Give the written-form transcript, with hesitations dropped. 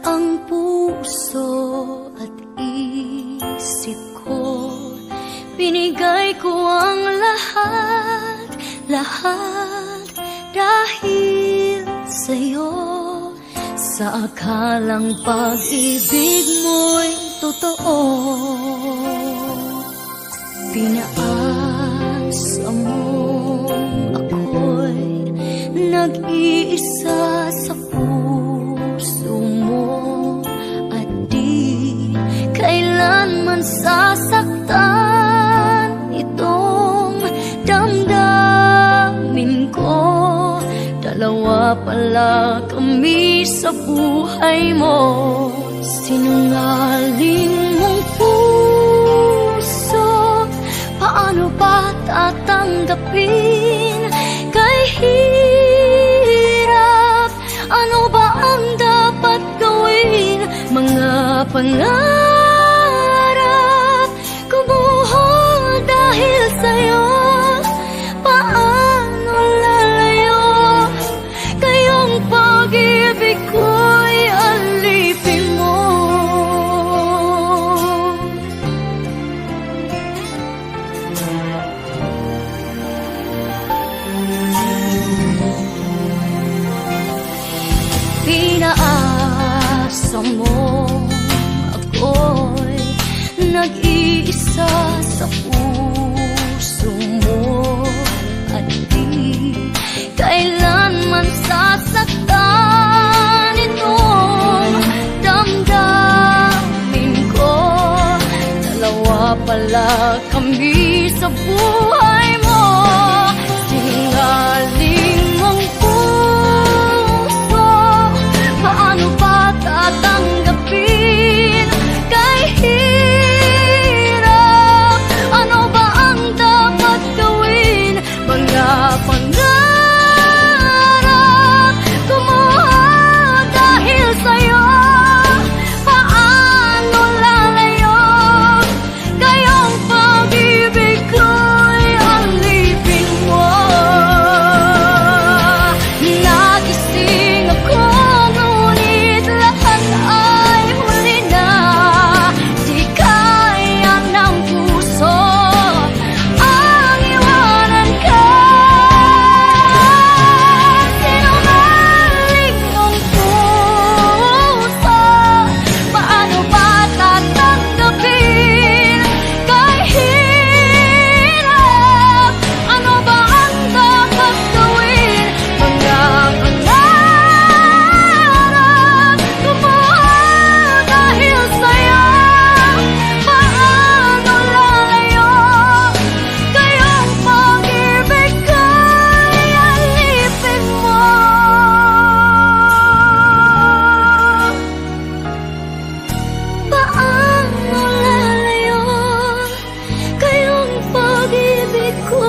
ang puso at isip ko. Binigay ko ang lahat, lahat dahil sa'yo. Sa akalang pag-ibig mo'y totoo, pinaasa mong ako'y nag-iisa sa puso mo, at di kailanman sasaktan itong damdamin ko. Dalawa pala kami sa buhay mo. Sinungaling mong puso, paano ba tatanggapin? Kay hirap, ano ba ang dapat gawin? Mga pangarap kumuha dahil sa'yo. Paano lalayo? Kayong pag-ibig ko'y alipin mo. Pinaasa mo ako'y nag-iisa sa puso mo, at di kailanman sasaktan itong damdamin ko. Dalawa pala kami sa buhay mo. Sinungaling mong puso, paano ba tatanggapin? Kay hirap, ano ba ang dapat gawin? Mga pangarap kumuha dahil sa'yo. Paano lalayo? Kayong pag-ibig ko'y alipin mo. Nagising ako, ngunit lahat ay huli na. Di kaya ng puso ang iwanan ka. Sinungaling mong puso, paano ba tatanggapin? Kay hirap, ano ba ang dapat gawin? Mga pangarap kumuha dahil sa'yo. Paano lalayo? Kayong pag-ibig ko'y alipin mo. Paano lalayo? Kayong pag-ibig ko'y